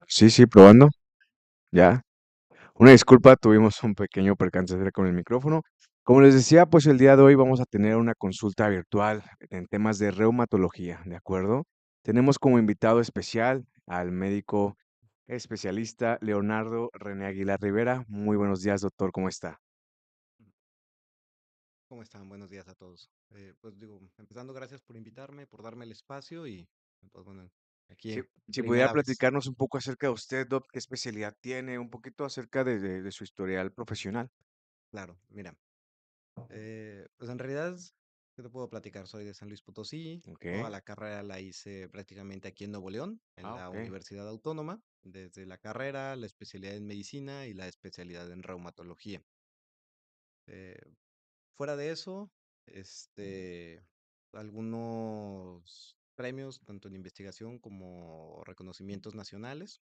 Sí, sí, probando, ya. Una disculpa, tuvimos un pequeño percance acerca con el micrófono. Como les decía, pues el día de hoy vamos a tener una consulta virtual en temas de reumatología, ¿de acuerdo? Tenemos como invitado especial al médico especialista Leonardo René Aguilar Rivera. Muy buenos días, doctor, ¿cómo está? ¿Cómo están? Buenos días a todos. Pues digo, empezando, gracias por invitarme, por darme el espacio y pues bueno, Si, aquí si pudiera primera vez. platicarnos un poco acerca de usted, doc, qué especialidad tiene, un poquito acerca de su historial profesional. Claro, mira, pues en realidad, ¿qué te puedo platicar? Soy de San Luis Potosí, Ok. toda la carrera la hice prácticamente aquí en Nuevo León, en Ah, la ok. Universidad Autónoma, desde la carrera, la especialidad en medicina y la especialidad en reumatología. Eh, Fuera de eso, este, algunos premios, tanto en investigación como reconocimientos nacionales.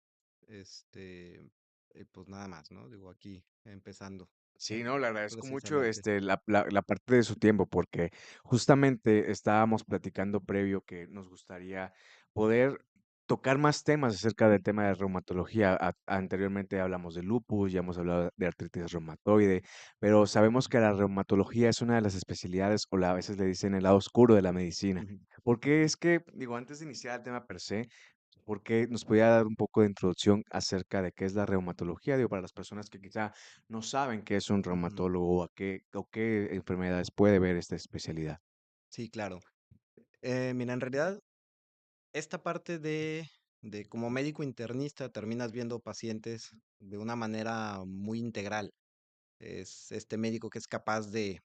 Este, pues nada más, ¿no? Digo, aquí empezando Sí, no, le agradezco mucho precisamente. la parte de su tiempo, porque justamente estábamos platicando previo que nos gustaría poder tocar más temas acerca del tema de reumatología. Anteriormente hablamos de lupus, ya hemos hablado de artritis reumatoide, pero sabemos que la reumatología es una de las especialidades, a veces le dicen el lado oscuro de la medicina. Ujú, Porque es que, digo, antes de iniciar el tema per se, porque nos podía dar un poco de introducción acerca de qué es la reumatología, digo, para las personas que quizá no saben qué es un ujú. reumatólogo o qué enfermedades puede ver esta especialidad. Sí, claro. Mira, en realidad, esta parte de como médico internista terminas viendo pacientes de una manera muy integral. Es este médico que es capaz de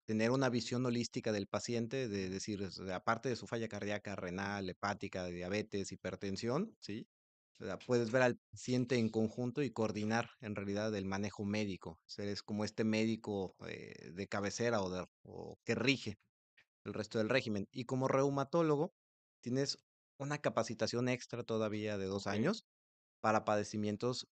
tener una visión holística del paciente, de decir, o sea, aparte de su falla cardíaca, renal, hepática, de diabetes, hipertensión, ¿sí? O sea, puedes ver al paciente en conjunto y coordinar en realidad el manejo médico. O sea, es como este médico de cabecera o que rige el resto del régimen. Y como reumatólogo, tienes una capacitación extra todavía de dos Ok. años para padecimientos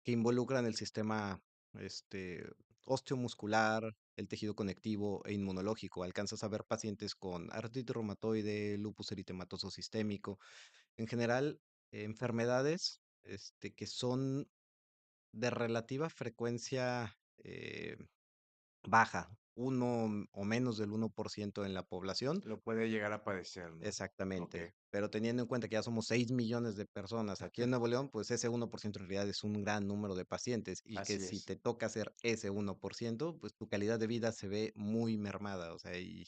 que involucran el sistema este, osteomuscular, el tejido conectivo e inmunológico. Alcanzas a ver pacientes con artritis reumatoide, lupus eritematoso sistémico, en general, enfermedades que son de relativa frecuencia baja, uno o menos del 1% en la población. Lo puede llegar a padecer, ¿no? Ok, Exactamente. Pero teniendo en cuenta que ya somos 6 millones de personas aquí en Nuevo León, pues ese 1% en realidad es un gran número de pacientes y que así si es. te toca ser ese 1%, pues tu calidad de vida se ve muy mermada, o sea, y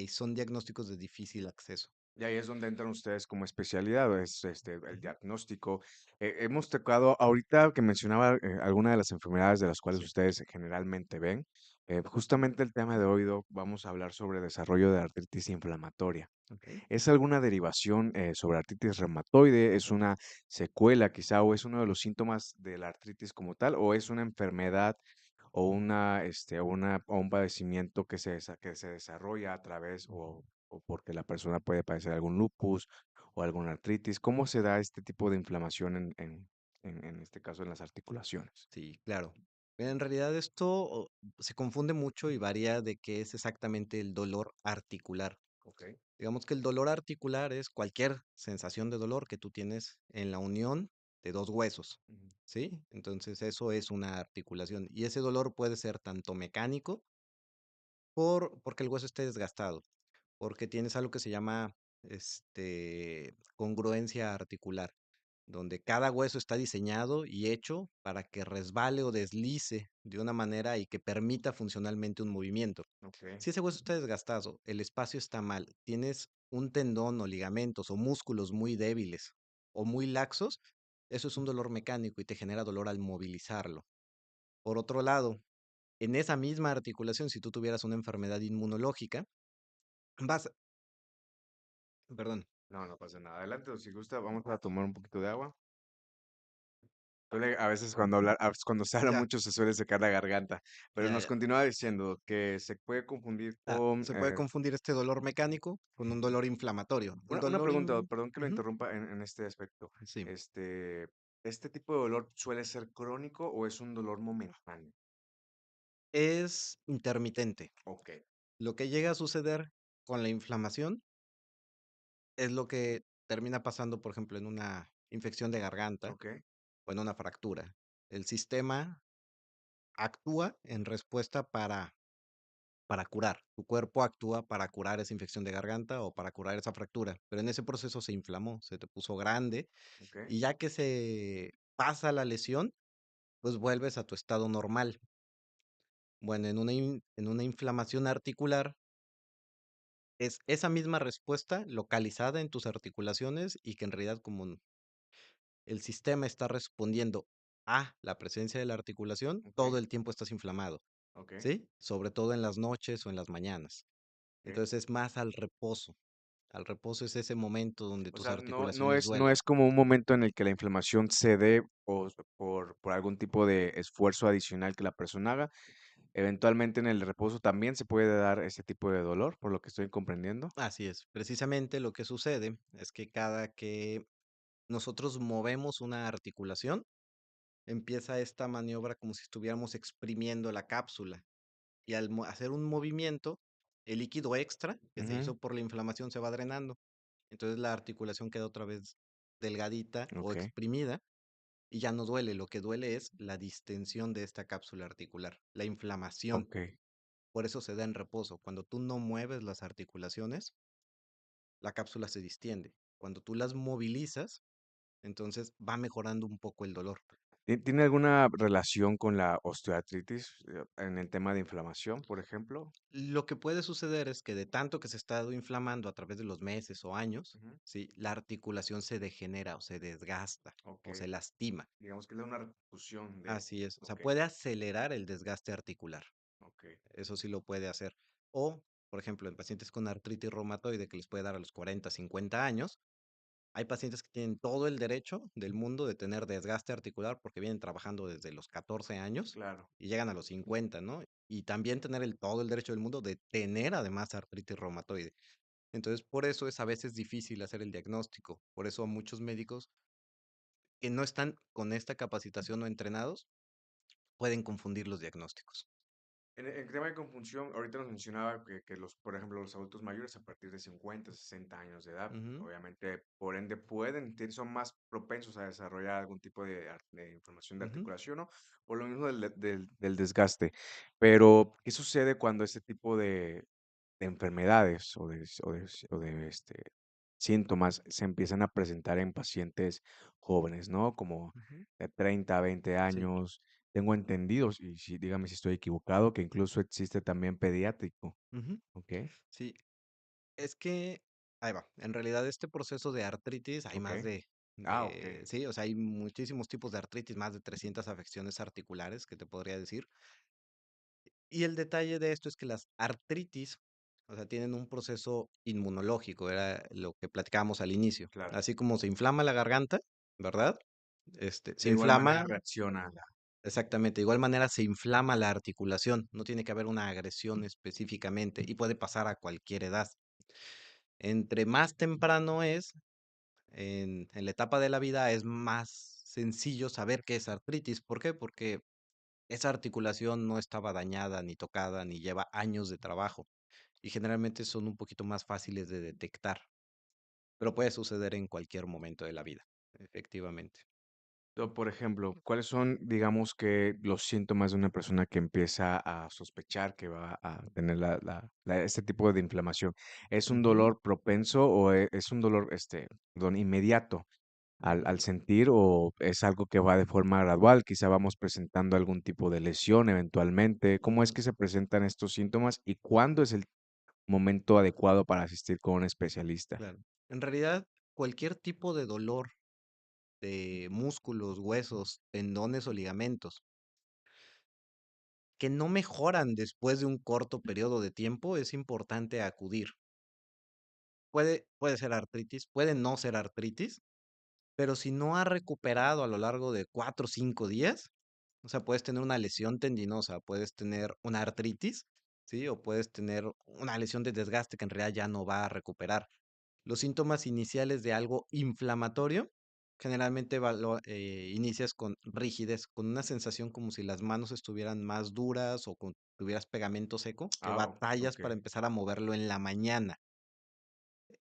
son diagnósticos de difícil acceso. Y ahí es donde entran ustedes como especialidad, es el Ujú. diagnóstico. Hemos tocado, ahorita que mencionaba alguna de las enfermedades de las cuales Sí. ustedes generalmente ven, justamente el tema de hoy, Doc, vamos a hablar sobre desarrollo de artritis inflamatoria. Ok. ¿Es alguna derivación sobre artritis reumatoide? ¿Es una secuela quizá o es uno de los síntomas de la artritis como tal? ¿O es una enfermedad o o un padecimiento que se desarrolla a través o porque la persona puede padecer algún lupus o alguna artritis? ¿Cómo se da este tipo de inflamación en este caso en las articulaciones? Sí, claro. En realidad se confunde mucho y varía de qué es exactamente el dolor articular. Ok. Digamos que el dolor articular es cualquier sensación de dolor que tú tienes en la unión de dos huesos, Ujú. ¿sí? Entonces eso es una articulación y ese dolor puede ser tanto mecánico porque el hueso esté desgastado, porque tienes algo que se llama congruencia articular, donde cada hueso está diseñado y hecho para que resbale o deslice de una manera y que permita funcionalmente un movimiento. Ok. Si ese hueso está desgastado, el espacio está mal, tienes un tendón o ligamentos o músculos muy débiles o muy laxos, eso es un dolor mecánico y te genera dolor al movilizarlo. Por otro lado, en esa misma articulación, si tú tuvieras una enfermedad inmunológica, vas, perdón, No, no pasa nada. Adelante, o si gusta, vamos a tomar un poquito de agua. A veces cuando se habla ya, mucho se suele secar la garganta, pero ya, nos ya. continúa diciendo que se puede confundir con... Se puede confundir este dolor mecánico con un dolor inflamatorio. El una dolor pregunta, perdón que lo Ujú, interrumpa en este aspecto. sí, Este, ¿Este tipo de dolor suele ser crónico o es un dolor momentáneo? es intermitente. Ok. Lo que llega a suceder con la inflamación es lo que termina pasando, por ejemplo, en una infección de garganta Ok, o en una fractura. El sistema actúa en respuesta para curar. Tu cuerpo actúa para curar esa infección de garganta o para curar esa fractura, pero en ese proceso se inflamó, se te puso grande ok, y ya que se pasa la lesión, pues vuelves a tu estado normal. Bueno, en una inflamación articular es esa misma respuesta localizada en tus articulaciones y que en realidad como el sistema está respondiendo a la presencia de la articulación, ok, todo el tiempo estás inflamado, ok, ¿sí? Sobre todo en las noches o en las mañanas. ok. Entonces es más al reposo. Al reposo es ese momento donde O tus sea, no articulaciones es, no duelen. es como un momento en el que la inflamación se dé por algún tipo de esfuerzo adicional que la persona haga. Eventualmente en el reposo también se puede dar ese tipo de dolor, por lo que estoy comprendiendo. Así es. Precisamente lo que sucede es que cada que nosotros movemos una articulación, empieza esta maniobra como si estuviéramos exprimiendo la cápsula. Y al hacer un movimiento, el líquido extra que se Ujú, hizo por la inflamación se va drenando. Entonces la articulación queda otra vez delgadita o ok, exprimida y ya no duele. Lo que duele es la distensión de esta cápsula articular, la inflamación. ok. Por eso se da en reposo. Cuando tú no mueves las articulaciones, la cápsula se distiende. Cuando tú las movilizas, entonces va mejorando un poco el dolor. ¿Tiene alguna relación con la osteoartritis en el tema de inflamación, por ejemplo? Lo que puede suceder es que de tanto que se ha estado inflamando a través de los meses o años, Ujú, ¿sí? La articulación se degenera o se desgasta ok, o se lastima. digamos que es una repercusión de... Así es. O sea, Ok, puede acelerar el desgaste articular. ok, Eso sí lo puede hacer. O, por ejemplo, en pacientes con artritis reumatoide que les puede dar a los 40, 50 años, hay pacientes que tienen todo el derecho del mundo de tener desgaste articular porque vienen trabajando desde los 14 años claro. y llegan a los 50, ¿no? Y también tener todo el derecho del mundo de tener además artritis reumatoide. Entonces, por eso es a veces difícil hacer el diagnóstico. Por eso muchos médicos que no están con esta capacitación o entrenados pueden confundir los diagnósticos. En tema de confusión, ahorita nos mencionaba que los, por ejemplo, los adultos mayores a partir de 50, 60 años de edad, Ujú, obviamente, por ende, son más propensos a desarrollar algún tipo de inflamación de ujú, articulación, ¿no? Por lo mismo del desgaste. Pero, ¿qué sucede cuando este tipo de enfermedades o de síntomas se empiezan a presentar en pacientes jóvenes, ¿no? Como ujú. de 30 a 20 Sí. años? Tengo entendidos, y sí, dígame si estoy equivocado, que incluso existe también pediátrico, Ujú. ¿ok? Sí, es que, ahí va, en realidad este proceso de artritis hay ¿Ok? más Ok. sí, o sea, hay muchísimos tipos de artritis, más de 300 afecciones articulares que te podría decir. Y el detalle de esto es que las artritis, o sea, tienen un proceso inmunológico, era lo que platicábamos al inicio. Claro. Así como se inflama la garganta, ¿verdad? Se De igual manera inflama, reacciona exactamente, de igual manera se inflama la articulación, no tiene que haber una agresión específicamente y puede pasar a cualquier edad. Entre más temprano es, en la etapa de la vida, es más sencillo saber qué es artritis. ¿Por qué? Porque esa articulación no estaba dañada ni tocada ni lleva años de trabajo y generalmente son un poquito más fáciles de detectar, pero puede suceder en cualquier momento de la vida, efectivamente. Por ejemplo, ¿cuáles son, digamos que, los síntomas de una persona que empieza a sospechar que va a tener este tipo de inflamación? ¿Es un Ujú, dolor propenso o es un dolor, inmediato ujú, al sentir, o es algo que va de forma gradual? Quizá vamos presentando algún tipo de lesión eventualmente. ¿Cómo es ujú, que se presentan estos síntomas y cuándo es el momento adecuado para asistir con un especialista? claro. En realidad, cualquier tipo de dolor de músculos, huesos, tendones o ligamentos que no mejoran después de un corto periodo de tiempo, es importante acudir. Puede ser artritis, puede no ser artritis, pero si no ha recuperado a lo largo de 4 o 5 días, o sea, puedes tener una lesión tendinosa, puedes tener una artritis, ¿sí? O puedes tener una lesión de desgaste que en realidad ya no va a recuperar. Los síntomas iniciales de algo inflamatorio, generalmente inicias con rigidez, con una sensación como si las manos estuvieran más duras o con tuvieras pegamento seco, que Ah, batallas ok. para empezar a moverlo en la mañana.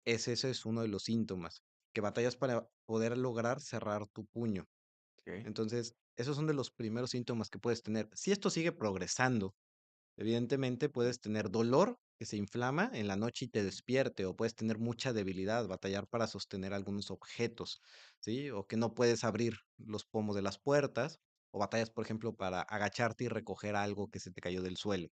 Ese es uno de los síntomas. que batallas para poder lograr cerrar tu puño. okey, Entonces, esos son de los primeros síntomas que puedes tener. Si esto sigue progresando, evidentemente mm, puedes tener dolor que se inflama en la noche y te despierte, o puedes tener mucha debilidad, batallar para sostener algunos objetos, ¿sí? O que no puedes abrir los pomos de las puertas, o batallas, por ejemplo, para agacharte y recoger algo que se te cayó del suelo.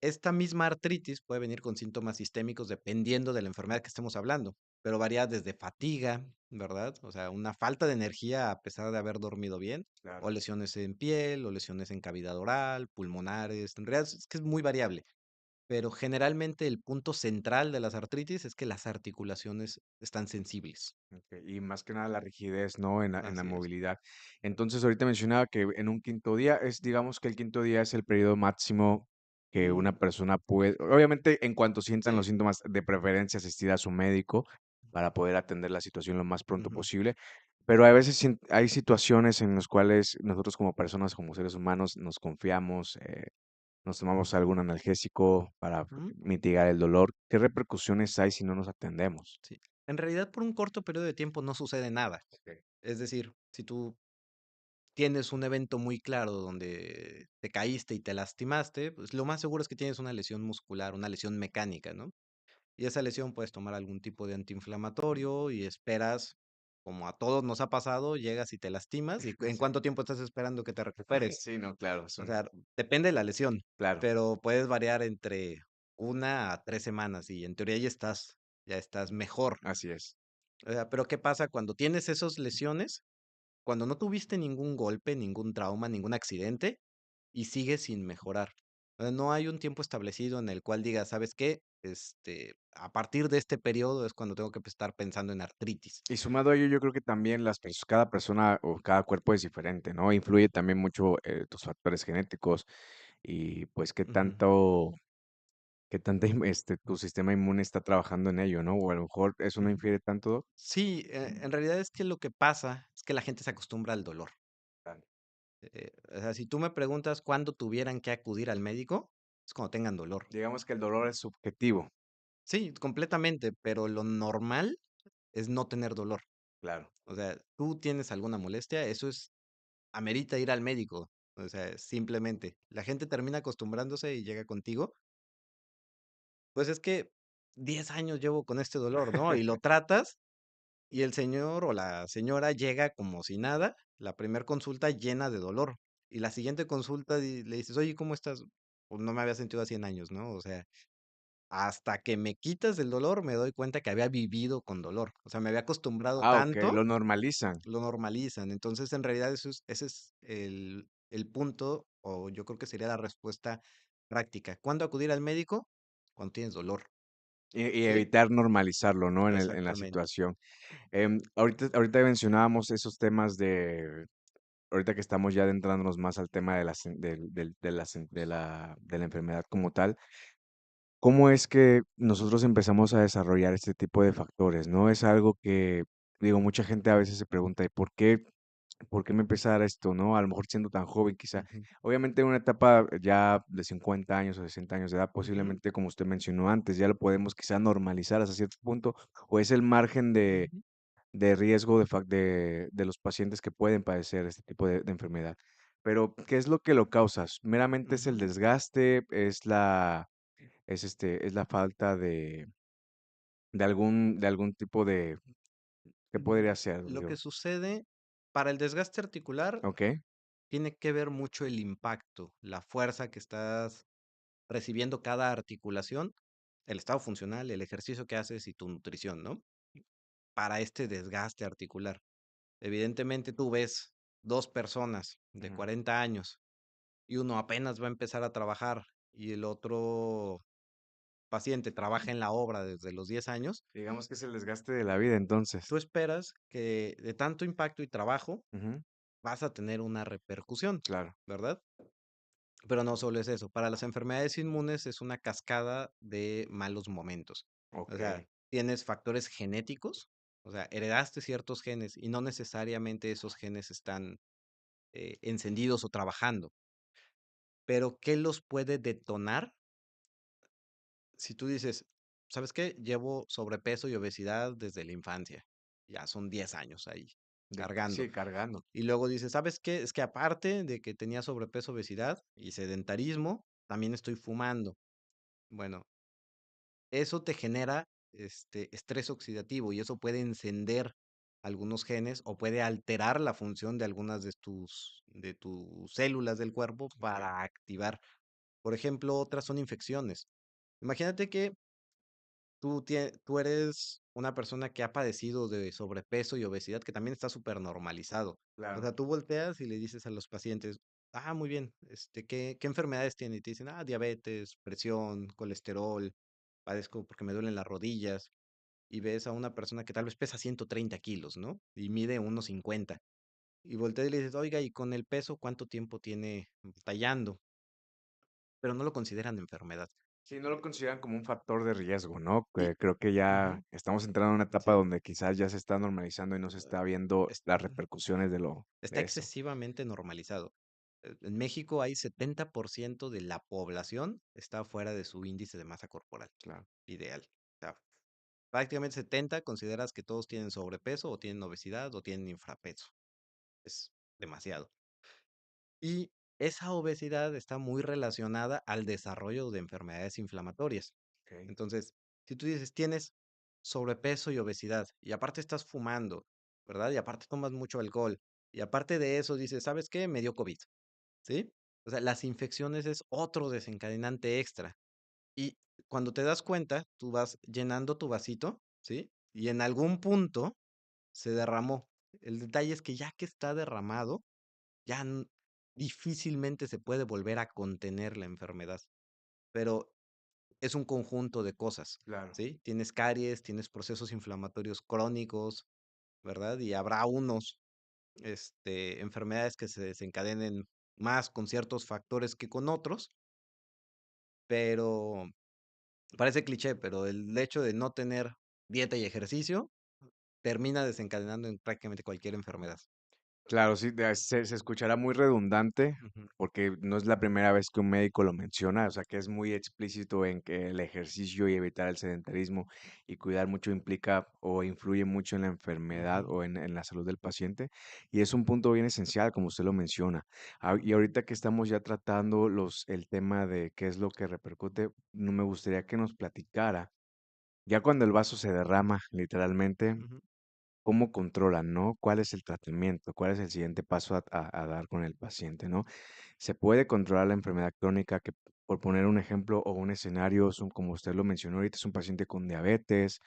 Esta misma artritis puede venir con síntomas sistémicos dependiendo de la enfermedad que estemos hablando, pero varía desde fatiga, ¿verdad? O sea, una falta de energía a pesar de haber dormido bien, claro. o lesiones en piel, o lesiones en cavidad oral, pulmonares. En realidad es que es muy variable, pero generalmente el punto central de las artritis es que las articulaciones están sensibles. Okey, y más que nada la rigidez, ¿no? En la Así es. movilidad. Entonces, ahorita mencionaba que en un quinto día es, digamos que el quinto día es el periodo máximo que Mm, una persona puede obviamente, en cuanto sientan los sí. síntomas, de preferencia asistir a su médico para poder atender la situación lo más pronto Ujú, posible, pero a veces hay situaciones en las cuales nosotros como personas, como seres humanos, nos confiamos, nos tomamos algún analgésico para ujú, mitigar el dolor. ¿Qué repercusiones hay si no nos atendemos? sí. En realidad, por un corto periodo de tiempo no sucede nada. Okey. Es decir, si tú tienes un evento muy claro donde te caíste y te lastimaste, pues lo más seguro es que tienes una lesión muscular, una lesión mecánica, ¿no? Y esa lesión puedes tomar algún tipo de antiinflamatorio y esperas, como a todos nos ha pasado, llegas y te lastimas. ¿Y en Sí. cuánto tiempo estás esperando que te recuperes? Sí, no, claro, O sea, depende de la lesión, claro, pero puedes variar entre 1 a 3 semanas y en teoría ya estás mejor. así es. O sea, pero ¿qué pasa cuando tienes esas lesiones? Cuando no tuviste ningún golpe, ningún trauma, ningún accidente y sigues sin mejorar. No hay un tiempo establecido en el cual digas, ¿sabes qué? A partir de este periodo es cuando tengo que estar pensando en artritis. Y sumado a ello, yo creo que también cada persona o cada cuerpo es diferente, ¿no? Influye también mucho tus factores genéticos y pues Ujú, qué tanta, tu sistema inmune está trabajando en ello, ¿no? O a lo mejor eso no ujú. infiere tanto. Sí, en realidad es que lo que pasa es que la gente se acostumbra al dolor. Claro. O sea, si tú me preguntas cuándo tuvieran que acudir al médico, es cuando tengan dolor. Digamos que el dolor es subjetivo, Sí, completamente, pero lo normal es no tener dolor. claro. O sea, tú tienes alguna molestia, eso es amerita ir al médico. O sea, simplemente. La gente termina acostumbrándose y llega contigo. Pues es que 10 años llevo con este dolor, ¿no? Y lo tratas y el señor o la señora llega como si nada, la primer consulta llena de dolor. Y la siguiente consulta le dices, oye, ¿cómo estás? Pues no me había sentido así en años, ¿no? O sea, hasta que me quitas el dolor me doy cuenta que había vivido con dolor. O sea, me había acostumbrado Ah, ok, tanto, lo normalizan. lo normalizan. Entonces, en realidad, ese es el punto, o yo creo que sería la respuesta práctica. ¿Cuándo acudir al médico? Cuando tienes dolor, Y ¿sí? evitar normalizarlo, ¿no? En la Exactamente. situación. Ahorita mencionábamos esos temas ahorita que estamos ya adentrándonos más al tema de de la enfermedad como tal, ¿cómo es que nosotros empezamos a desarrollar este tipo de factores, no? Es algo que, digo, mucha gente a veces se pregunta, ¿y por qué me empezar esto, no? A lo mejor siendo tan joven, quizá. Ujú, Obviamente, en una etapa ya de 50 años o 60 años de edad, ujú, posiblemente, como usted mencionó antes, ya lo podemos quizá normalizar hasta cierto punto, o es el margen ujú, de riesgo de los pacientes que pueden padecer este tipo de enfermedad. Pero, ¿qué es lo que lo causa? ¿Meramente es el ujú. desgaste? ¿Es la falta de algún tipo de qué podría ser? Lo que Digo, sucede para el desgaste articular okey, tiene que ver mucho el impacto, la fuerza que estás recibiendo cada articulación, el estado funcional, el ejercicio que haces y tu nutrición, ¿no? Para este desgaste articular. Evidentemente tú ves 2 personas de ujú. 40 años y uno apenas va a empezar a trabajar y el otro paciente trabaja en la obra desde los 10 años, Digamos que es el desgaste de la vida, tú entonces. esperas que de tanto impacto y trabajo Ujú, vas a tener una repercusión, claro, ¿verdad? Pero no solo es eso, para las enfermedades inmunes es una cascada de malos momentos. O sea, okey. tienes factores genéticos, o sea, heredaste ciertos genes y no necesariamente esos genes están encendidos o trabajando. Pero ¿qué los puede detonar? Si tú dices, ¿sabes qué? Llevo sobrepeso y obesidad desde la infancia. Ya son 10 años ahí cargando. Sí, cargando. Y luego dices, ¿sabes qué? Es que aparte de que tenía sobrepeso, obesidad y sedentarismo, también estoy fumando. Bueno, eso te genera estrés oxidativo y eso puede encender algunos genes o puede alterar la función de algunas de tus células del cuerpo Okay, para activar. Por ejemplo, otras son infecciones. Imagínate que tú eres una persona que ha padecido de sobrepeso y obesidad, que también está súper normalizado. O claro. sea, tú volteas y le dices a los pacientes, muy bien, ¿qué enfermedades tiene? Y te dicen, diabetes, presión, colesterol, padezco porque me duelen las rodillas. Y ves a una persona que tal vez pesa 130 kilos, ¿no? Y mide 1,50. Y volteas y le dices, oiga, ¿y con el peso cuánto tiempo tiene tallando? Pero no lo consideran enfermedad. Sí, no lo consideran como un factor de riesgo, ¿no? Y, Que creo que ya ujú, estamos entrando en una etapa sí, donde quizás ya se está normalizando y no se está viendo es- las repercusiones está de eso. excesivamente normalizado. En México hay 70% de la población está fuera de su índice de masa corporal Claro. ideal. O sea, prácticamente 70 consideras que todos tienen sobrepeso o tienen obesidad o tienen infrapeso. Es demasiado. Y esa obesidad está muy relacionada al desarrollo de enfermedades inflamatorias. Ok, Entonces, si tú dices, tienes sobrepeso y obesidad, y aparte estás fumando, ¿verdad? Y aparte tomas mucho alcohol, y aparte de eso dices, ¿sabes qué? Me dio COVID, ¿sí? O sea, las infecciones es otro desencadenante extra. Y cuando te das cuenta, tú vas llenando tu vasito, ¿sí? Y en algún punto se derramó. El detalle es que ya que está derramado, ya difícilmente se puede volver a contener la enfermedad, pero es un conjunto de cosas, claro. ¿sí? Tienes caries, tienes procesos inflamatorios crónicos, ¿verdad? Y habrá unos, enfermedades que se desencadenen más con ciertos factores que con otros, pero parece cliché, pero el hecho de no tener dieta y ejercicio termina desencadenando en prácticamente cualquier enfermedad. Claro, sí, se escuchará muy redundante Ujú, porque no es la primera vez que un médico lo menciona, o sea que es muy explícito en que el ejercicio y evitar el sedentarismo y cuidar mucho implica o influye mucho en la enfermedad ujú, o en la salud del paciente y es un punto bien esencial, como usted lo menciona. Y ahorita que estamos ya tratando el tema de qué es lo que repercute, no me gustaría que nos platicara, ya cuando el vaso se derrama, literalmente, ujú. cómo controlan, ¿no? ¿Cuál es el tratamiento? ¿Cuál es el siguiente paso a dar con el paciente, ¿no? ¿Se puede controlar la enfermedad crónica? Que, por poner un ejemplo o un escenario, son, como usted lo mencionó ahorita, es un paciente con diabetes,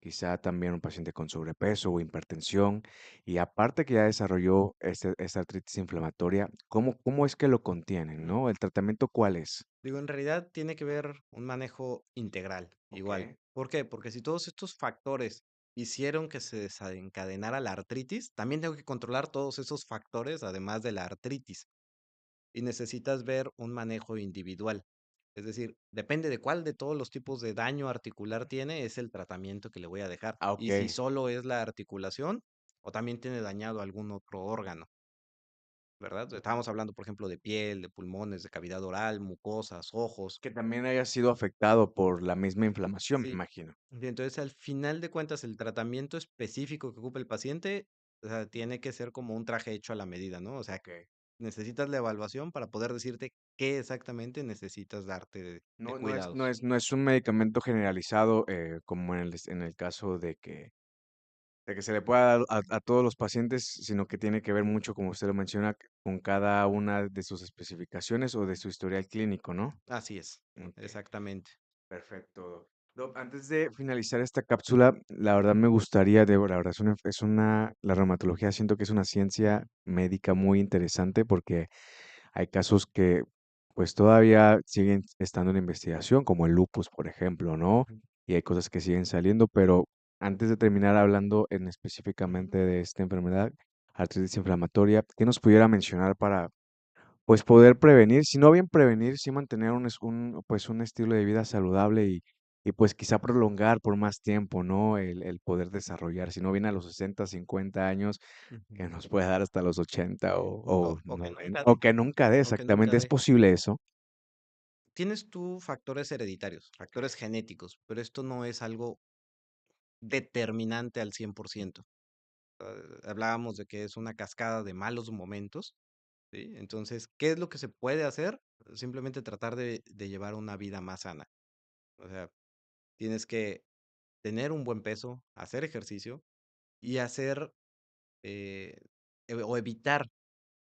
quizá también un paciente con sobrepeso o hipertensión, y aparte que ya desarrolló esta artritis inflamatoria, ¿cómo es que lo contienen, Ujú. ¿no? ¿El tratamiento cuál es? Digo, en realidad tiene que ver un manejo integral, Ok, igual. ¿Por qué? Porque si todos estos factores hicieron que se desencadenara la artritis, también tengo que controlar todos esos factores, además de la artritis. Y necesitas ver un manejo individual. Es decir, depende de cuál de todos los tipos de daño articular tiene, es el tratamiento que le voy a dejar. ok. Y si solo es la articulación o también tiene dañado algún otro órgano, ¿verdad? Ujú. Estábamos hablando, por ejemplo, de piel, de pulmones, de cavidad oral, mucosas, ojos. Que también haya sido afectado por la misma inflamación, me Sí. imagino. Y entonces, al final de cuentas, el tratamiento específico que ocupa el paciente, o sea, tiene que ser como un traje hecho a la medida, ¿no? O sea, Ok. necesitas la evaluación para poder decirte qué exactamente necesitas darte de cuidados. No es un medicamento generalizado como en el caso de que se le pueda dar a todos los pacientes, sino que tiene que ver mucho, como usted lo menciona, con cada una de sus especificaciones o de su historial clínico, ¿no? Así es, Ok, exactamente. perfecto. Doc, antes de finalizar esta cápsula, la verdad me gustaría, la verdad la reumatología siento que es una ciencia médica muy interesante porque hay casos que pues todavía siguen estando en investigación, como el lupus, por ejemplo, ¿no? Ujú, Y hay cosas que siguen saliendo, pero antes de terminar hablando en ujú, específicamente de esta enfermedad, artritis inflamatoria, ¿qué nos pudiera mencionar para pues poder prevenir, si no bien prevenir, sí mantener pues un estilo de vida saludable y pues quizá prolongar por más tiempo, ¿no? El poder desarrollar, si no bien a los 60 50 años, ujú. que nos puede dar hasta los 80 O o que 90, nunca dé, o que nunca dé, o que nunca exactamente, ¿es dé. posible eso? tienes tú factores hereditarios, factores genéticos, pero esto no es algo determinante al 100%. Hablábamos de que es una cascada de malos momentos, ¿sí? Entonces, ¿qué es lo que se puede hacer? Simplemente tratar de llevar una vida más sana. O sea, tienes que tener un buen peso, hacer ejercicio y hacer o evitar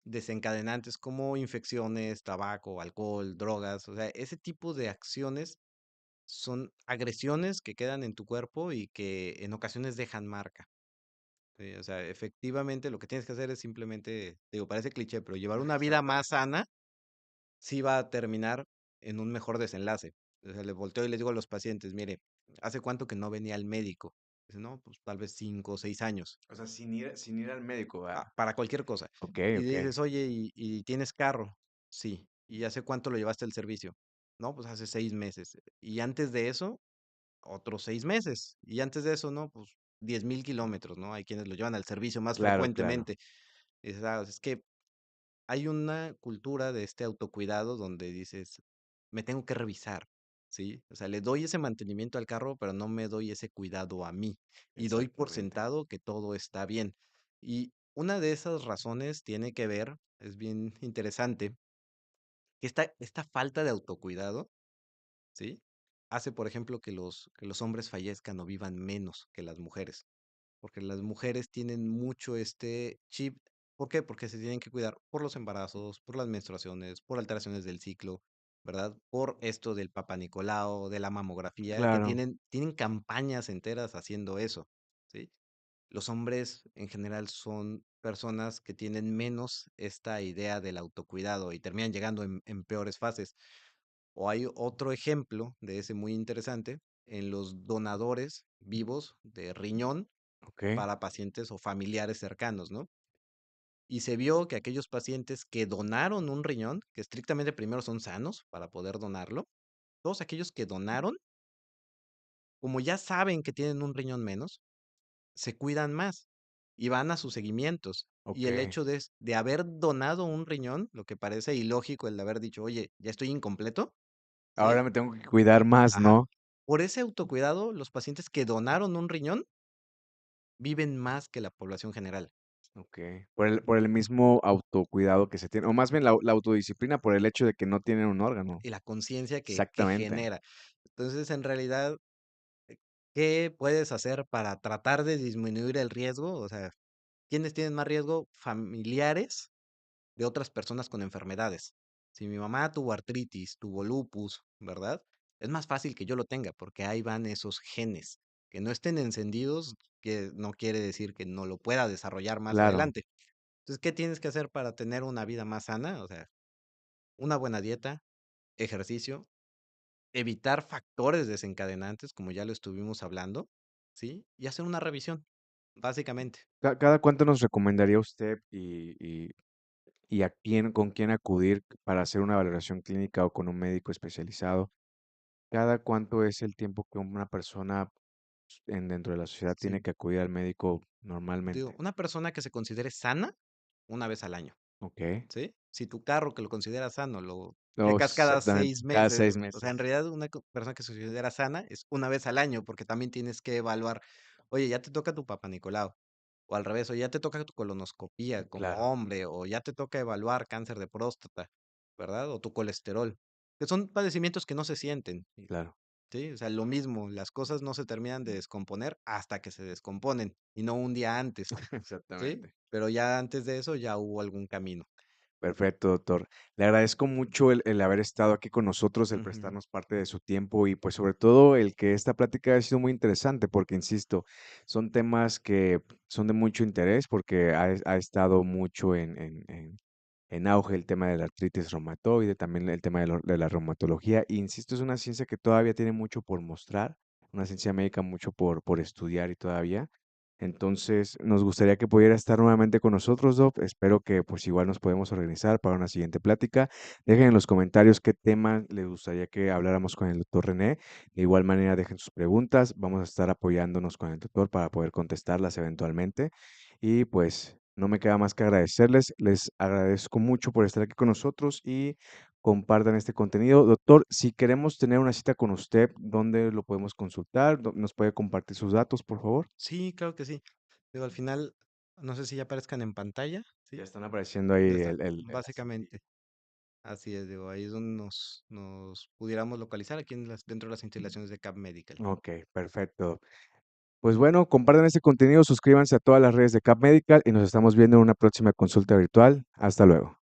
desencadenantes como infecciones, tabaco, alcohol, drogas. O sea, ese tipo de acciones son agresiones que quedan en tu cuerpo y que en ocasiones dejan marca. Sí, o sea, efectivamente lo que tienes que hacer es simplemente, digo, parece cliché, pero llevar una vida más Exactamente. sana sí va a terminar en un mejor desenlace. O sea, le volteo y les digo a los pacientes, mire, ¿hace cuánto que no venía al médico? Dice, no, pues tal vez 5 o 6 años, O sea, sin ir al médico, para cualquier cosa. Ok, Y ok. dices, oye, ¿y tienes carro? Sí. ¿Y hace cuánto lo llevaste al servicio? No, pues hace 6 meses. Y antes de eso, otros 6 meses. Y antes de eso, no, pues 10,000 kilómetros, ¿no? Hay quienes lo llevan al servicio más Claro, claro. frecuentemente. Y dices, es que hay una cultura de este autocuidado donde dices, me tengo que revisar, ¿sí? O sea, le doy ese mantenimiento al carro, pero no me doy ese cuidado a mí. Y doy por Exactamente. sentado que todo está bien. Y una de esas razones tiene que ver, es bien interesante, que esta falta de autocuidado, ¿sí? Hace, por ejemplo, que los hombres fallezcan o vivan menos que las mujeres. Porque las mujeres tienen mucho este chip. ¿Por qué? Porque se tienen que cuidar por los embarazos, por las menstruaciones, por alteraciones del ciclo, ¿verdad? Por esto del Papa Nicolau, de la mamografía, que Claro, tienen campañas enteras haciendo eso, ¿sí? Los hombres en general son personas que tienen menos esta idea del autocuidado y terminan llegando en peores fases. O hay otro ejemplo de ese muy interesante en los donadores vivos de riñón ok. para pacientes o familiares cercanos, ¿no? Y se vio que aquellos pacientes que donaron un riñón, que estrictamente primero son sanos para poder donarlo, todos aquellos que donaron, como ya saben que tienen un riñón menos, se cuidan más y van a sus seguimientos. Y Ok. el hecho de haber donado un riñón, lo que parece ilógico el de haber dicho, oye, ya estoy incompleto, Ahora ¿sí? me tengo que cuidar más, Ajá. ¿no? Por ese autocuidado, los pacientes que donaron un riñón viven más que la población general. Ok. Por el mismo autocuidado que se tiene, o más bien la autodisciplina por el hecho de que no tienen un órgano. Y la conciencia que Exactamente. genera. Entonces, en realidad, ¿qué puedes hacer para tratar de disminuir el riesgo? O sea, ¿quiénes tienen más riesgo? Familiares de otras personas con enfermedades. Si mi mamá tuvo artritis, tuvo lupus, ¿verdad? Es más fácil que yo lo tenga porque ahí van esos genes. Que no estén encendidos, que no quiere decir que no lo pueda desarrollar más Claro. adelante. Entonces, ¿qué tienes que hacer para tener una vida más sana? O sea, una buena dieta, ejercicio, evitar factores desencadenantes, como ya lo estuvimos hablando, ¿sí? Y hacer una revisión, básicamente. ¿Cada cuánto nos recomendaría usted y con quién acudir para hacer una valoración clínica o con un médico especializado? ¿Cada cuánto es el tiempo que una persona dentro de la sociedad tiene Sí. que acudir al médico Digo, normalmente? una persona que se considere sana, una vez al año, Ok. ¿sí? Si tu carro que lo consideras sano lo Oh, checas cada exactamente. seis Cada meses, seis o sea, en meses. realidad una persona que se considera sana es una vez al año, porque también tienes que evaluar, oye, ya te toca tu Papa Nicolau, o al revés, o ya te toca tu colonoscopía como Claro, hombre, o ya te toca evaluar cáncer de próstata, ¿verdad? O tu colesterol, que son padecimientos que no se sienten, claro. ¿sí? O sea, lo mismo, las cosas no se terminan de descomponer hasta que se descomponen, y no un día antes, ¿sí? Exactamente. Pero ya antes de eso ya hubo algún camino. Perfecto, doctor. Le agradezco mucho el haber estado aquí con nosotros, el Ujú. prestarnos parte de su tiempo y pues sobre todo el que esta plática ha sido muy interesante porque, insisto, son temas que son de mucho interés porque ha estado mucho en auge el tema de la artritis reumatoide, también el tema de la reumatología. E insisto, es una ciencia que todavía tiene mucho por mostrar, una ciencia médica mucho por estudiar y todavía. Entonces, nos gustaría que pudiera estar nuevamente con nosotros, Doc. Espero que pues igual nos podemos organizar para una siguiente plática. Dejen en los comentarios qué tema les gustaría que habláramos con el doctor René. De igual manera, dejen sus preguntas. Vamos a estar apoyándonos con el doctor para poder contestarlas eventualmente. Y pues no me queda más que agradecerles. Les agradezco mucho por estar aquí con nosotros y compartan este contenido. Doctor, si queremos tener una cita con usted, ¿dónde lo podemos consultar? ¿Nos puede compartir sus datos, por favor? Sí, claro que sí. Digo, al final, no sé si ya aparezcan en pantalla, Ya ¿sí? están apareciendo Ya ahí está, así. básicamente. Así es, digo, ahí es donde nos pudiéramos localizar aquí dentro de las instalaciones de Cap Medical. Ok, perfecto. Pues bueno, compartan este contenido, suscríbanse a todas las redes de Cap Medical y nos estamos viendo en una próxima consulta virtual. Hasta luego.